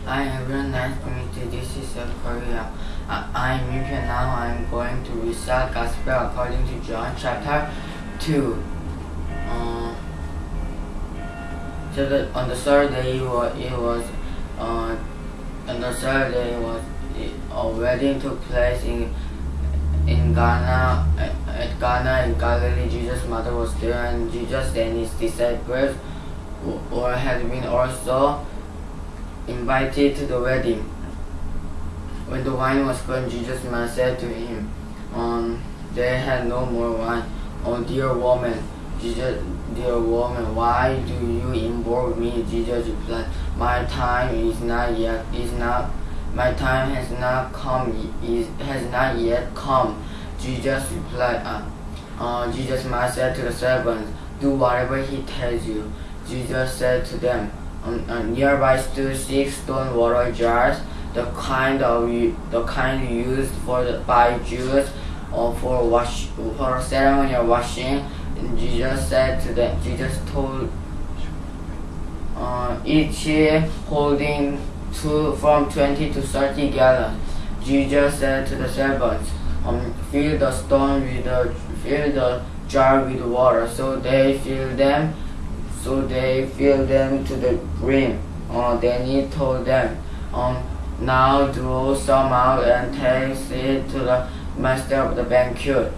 Hi everyone, nice to meet you. This is Korea. I'm Inpyo. Now I'm going to recite Gospel according to John chapter 2. On the third day a wedding took place in Ghana. At Ghana in Galilee. Jesus' mother was there, and Jesus and his disciples had been also invited to the wedding. When the wine was gone, Jesus' mother said to him, they had no more wine. Oh, dear woman, why do you involve me? Jesus replied, my time has not yet come. Jesus replied, Jesus' mother said to the servants, do whatever he tells you. Jesus said to them, nearby stood 6 stone water jars, the kind used by Jews for ceremonial washing. And Jesus said to them, told each holding from 20 to 30 gallons. Jesus said to the servants, fill the jar with water. So they filled them to the brim. Then he told them, now draw some out and take it to the master of the banquet.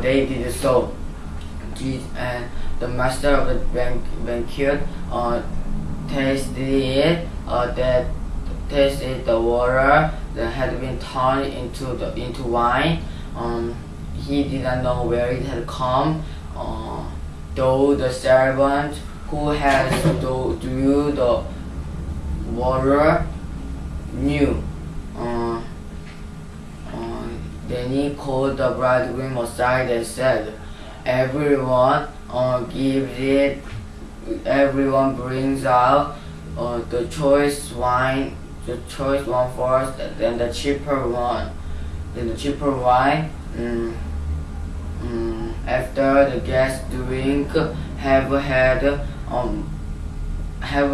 They did so. And the master of the banquet tasted the water that had been turned into wine. He didn't know where it had come, though the servant who had drew the water knew. Then he called the bridegroom aside and said, everyone brings out the choice wine first, then the cheaper wine. After the guests drink, have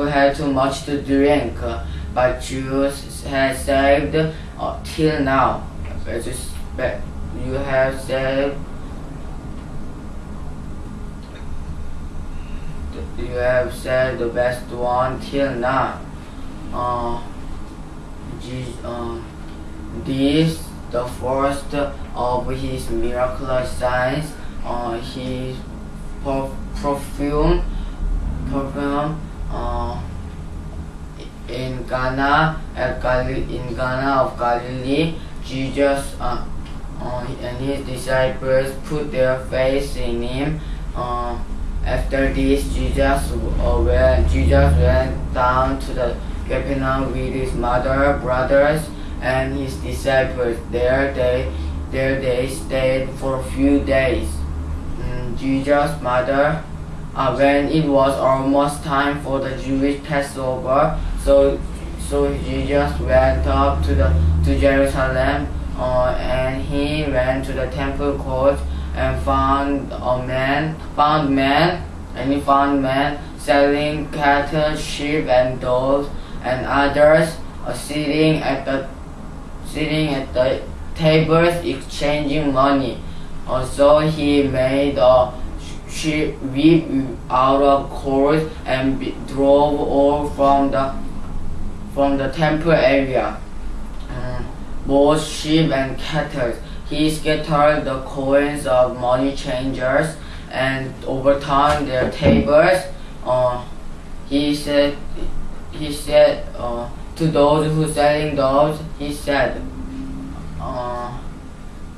had too much to drink, but Jews had saved till now. You have saved the best one till now. This the first of his miraculous signs. His perfume in Ghana of Galilee. Jesus and his disciples put their faith in him. After this, Jesus went down to the Capernaum with his mother, brothers, and his disciples. There they stayed for a few days. Jesus' mother, when it was almost time for the Jewish Passover, so Jesus went up to Jerusalem, and he went to the temple court and found man selling cattle, sheep, and doves, and others sitting at the tables exchanging money. So he made a whip out of cords and drove all from the temple area, both sheep and cattle. He scattered the coins of money changers and overturned their tables. He said to those who selling doves, he said,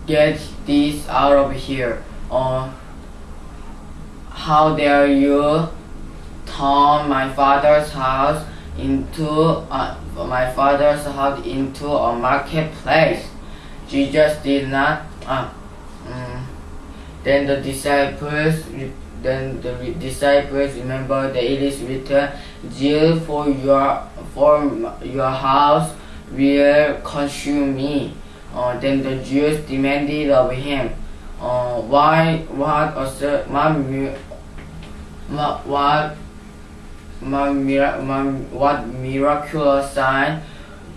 get this out of here. How dare you turn my father's house into a marketplace? Jesus did not. Then the disciples remembered that it is written, zeal for your house will consume me. Then the Jews demanded of him, what what miraculous sign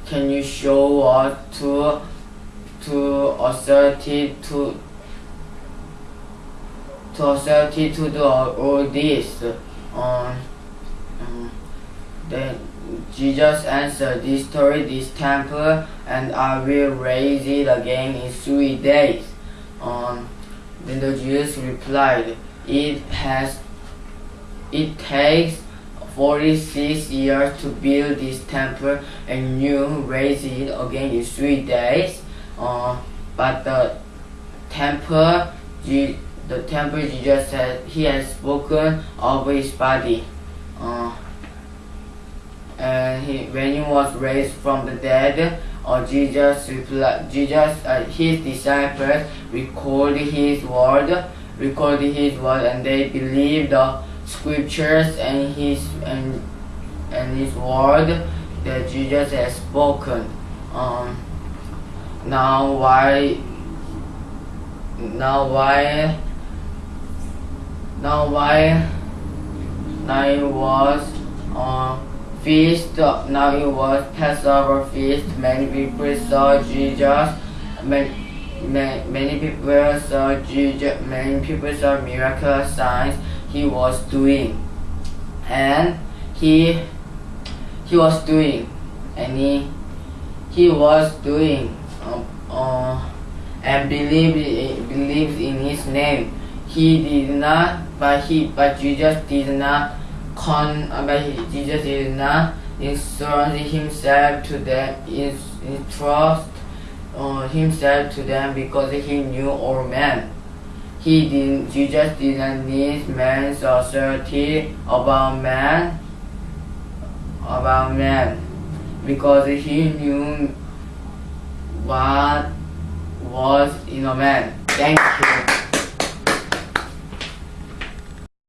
can you show us to authority to do all this? Then Jesus answered, destroy this temple and I will raise it again in 3 days. Then the Jews replied, it takes 46 years to build this temple and you raise it again in 3 days. But the temple Jesus said he has spoken of his body. And when he was raised from the dead, his disciples recorded his word, and they believed the scriptures and his word that Jesus has spoken. Now why it was feast. Now it was Passover feast. Many people saw Jesus. Many people saw Jesus. Many people saw miraculous signs he was doing, and he was doing, and and believed in his name. He did not, but Jesus did not entrust himself to them because he knew all men. Jesus did not need man's authority about man, because he knew what was in a man. Thank you.